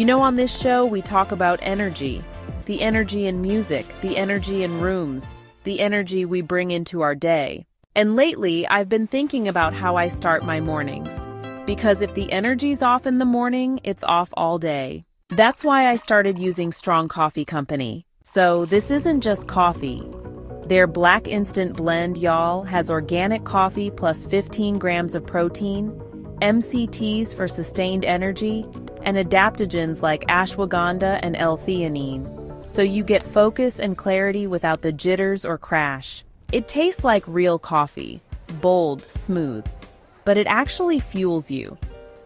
On this show, we talk about energy, the energy in music, the energy in rooms, the energy we bring into our day. And lately, I've been thinking about how I start my mornings. Because if the energy's off in the morning, it's off all day. That's why I started using Strong Coffee Company. So this isn't just coffee. Their Black Instant Blend, y'all, has organic coffee plus 15 grams of protein, MCTs for sustained energy, and adaptogens like ashwagandha and L-theanine. So you get focus and clarity without the jitters or crash. It tastes like real coffee, bold, smooth, but it actually fuels you.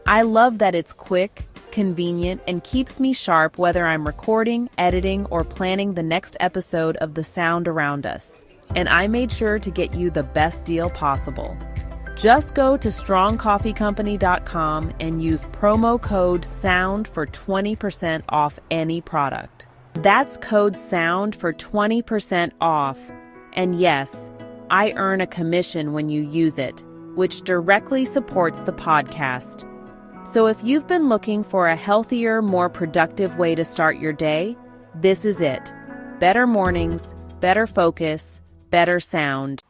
I love that it's quick, convenient, and keeps me sharp whether I'm recording, editing, or planning the next episode of The Sound Around Us. And I made sure to get you the best deal possible. Just go to strongcoffeecompany.com and use promo code SOUND for 20% off any product. That's code SOUND for 20% off. And yes, I earn a commission when you use it, which directly supports the podcast. So if you've been looking for a healthier, more productive way to start your day, this is it. Better mornings, better focus, better sound.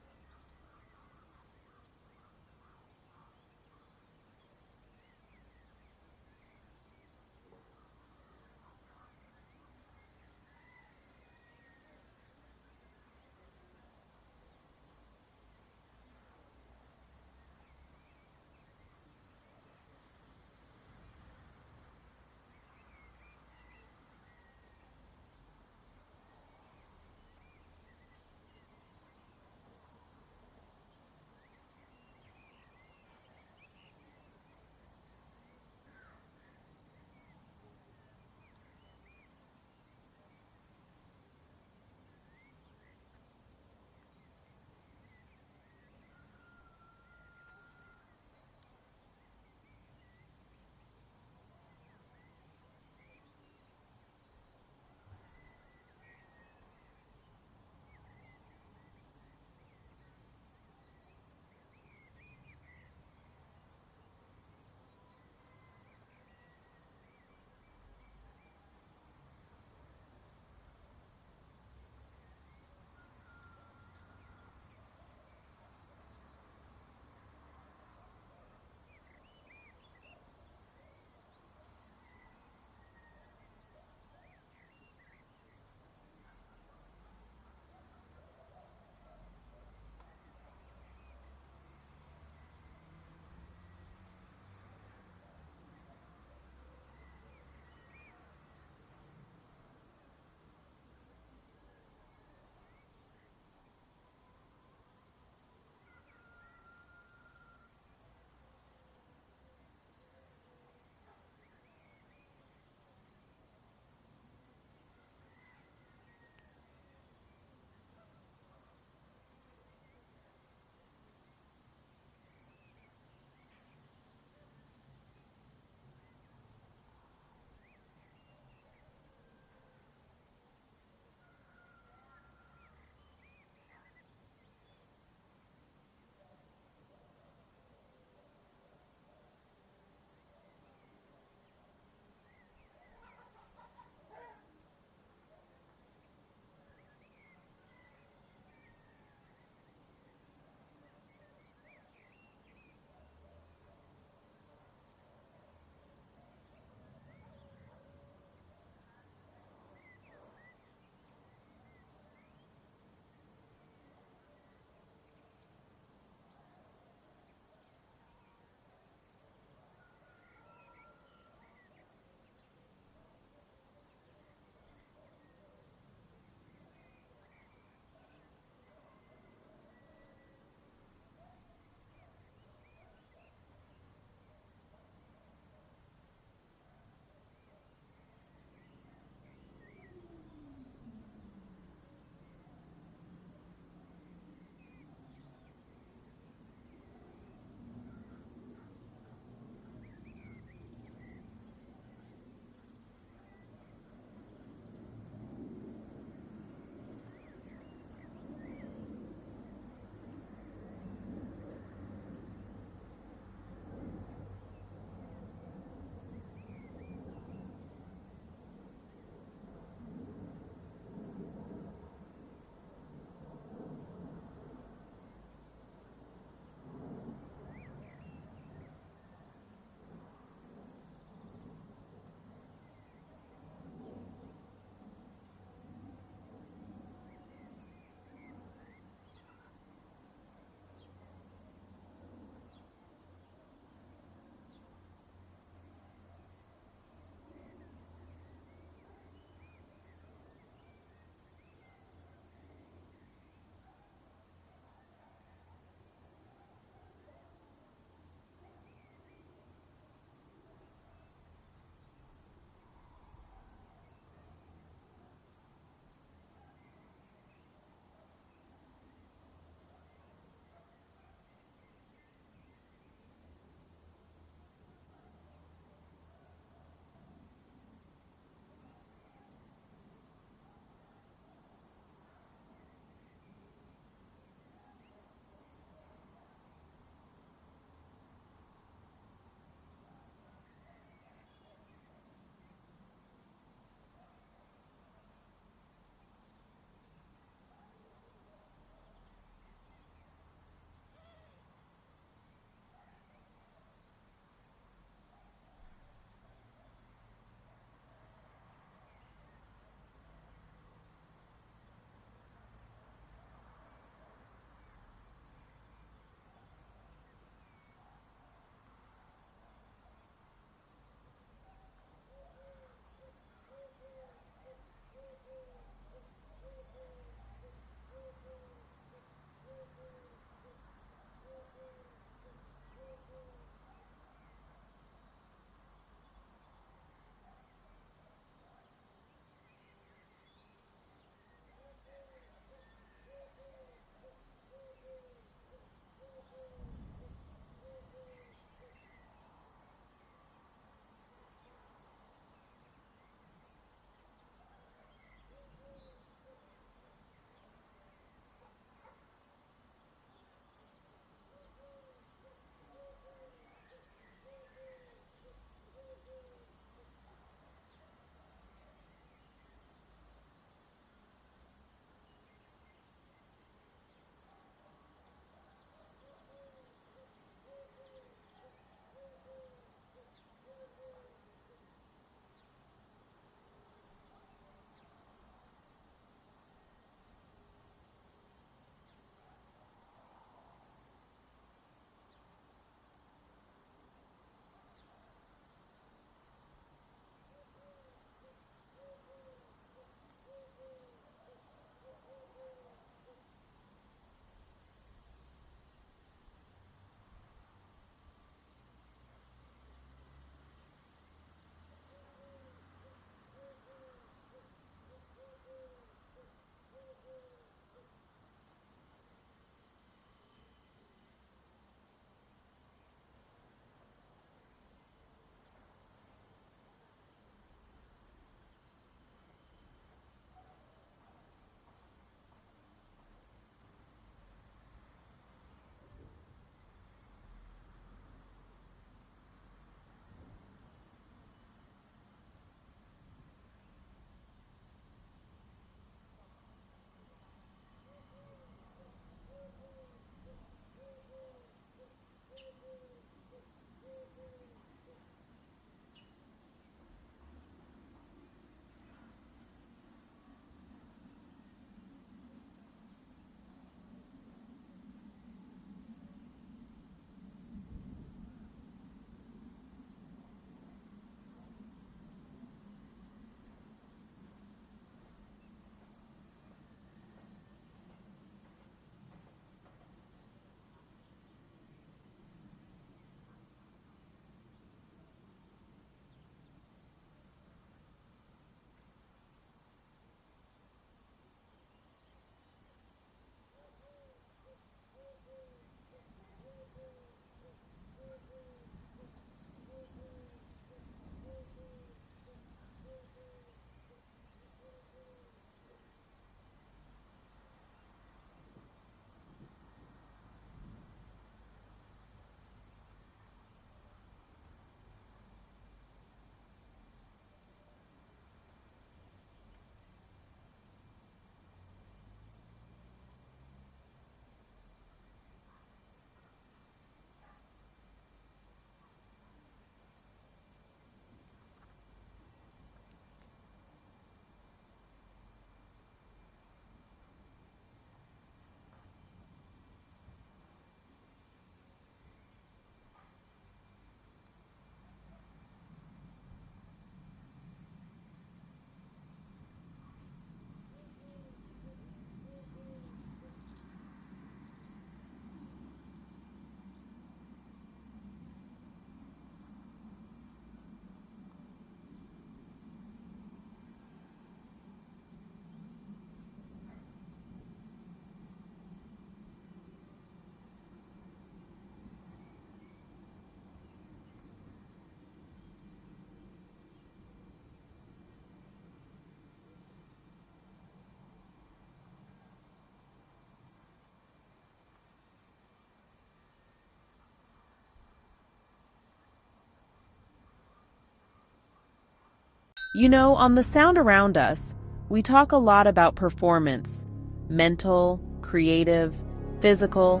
You know, on the sound around us, we talk a lot about performance, mental, creative, physical,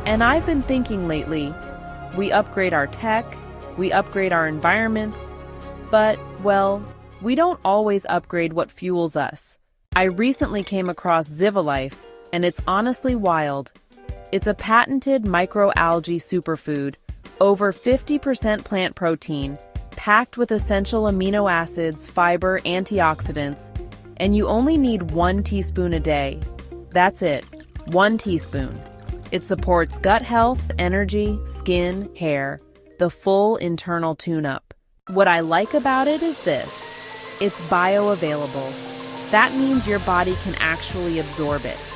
and I've been thinking lately, we upgrade our tech, we upgrade our environments, but, well, we don't always upgrade what fuels us. I recently came across Zivalife, and it's honestly wild. It's a patented microalgae superfood, over 50% plant protein, packed with essential amino acids, fiber, antioxidants, and you only need 1 teaspoon a day. That's it, 1 teaspoon. It supports gut health, energy, skin, hair, the full internal tune-up. What I like about it is this: it's bioavailable. That means your body can actually absorb it.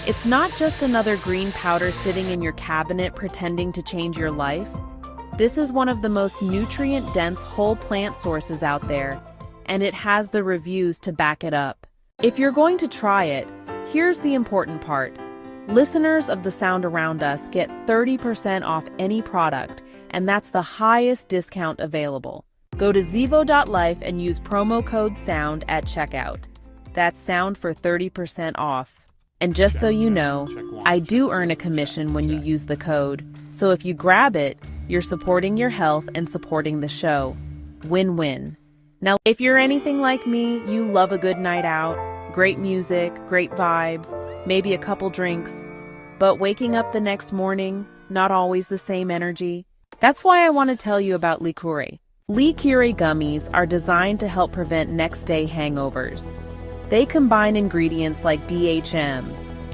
It's not just another green powder sitting in your cabinet pretending to change your life. This is one of the most nutrient-dense whole plant sources out there, and it has the reviews to back it up. If you're going to try it, here's the important part. Listeners of The Sound Around Us get 30% off any product, and that's the highest discount available. Go to zivo.life and use promo code SOUND at checkout. That's SOUND for 30% off. And just so you know, I do earn a commission when you use the code. So if you grab it, you're supporting your health and supporting the show. Win-win. Now, if you're anything like me, you love a good night out, great music, great vibes, maybe a couple drinks, but waking up the next morning, not always the same energy. That's why I want to tell you about Liquore. Liquore gummies are designed to help prevent next-day hangovers. They combine ingredients like DHM,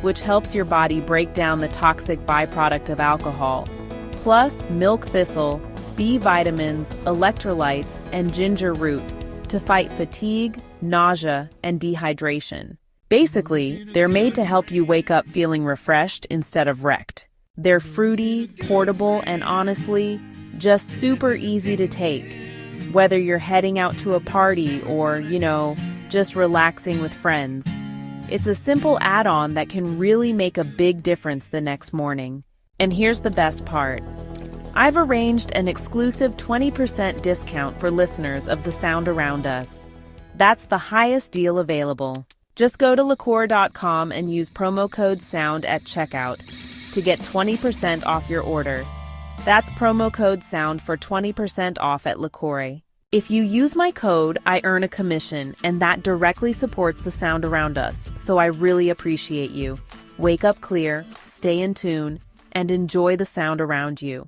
which helps your body break down the toxic byproduct of alcohol, plus milk thistle, B vitamins, electrolytes, and ginger root to fight fatigue, nausea, and dehydration. Basically, they're made to help you wake up feeling refreshed instead of wrecked. They're fruity, portable, and honestly, just super easy to take. Whether you're heading out to a party or, just relaxing with friends. It's a simple add-on that can really make a big difference the next morning. And here's the best part. I've arranged an exclusive 20% discount for listeners of The Sound Around Us. That's the highest deal available. Just go to liqueur.com and use promo code SOUND at checkout to get 20% off your order. That's promo code SOUND for 20% off at Liqueur. If you use my code, I earn a commission, and that directly supports The Sound Around Us, so I really appreciate you. Wake up clear, stay in tune, and enjoy the sound around you.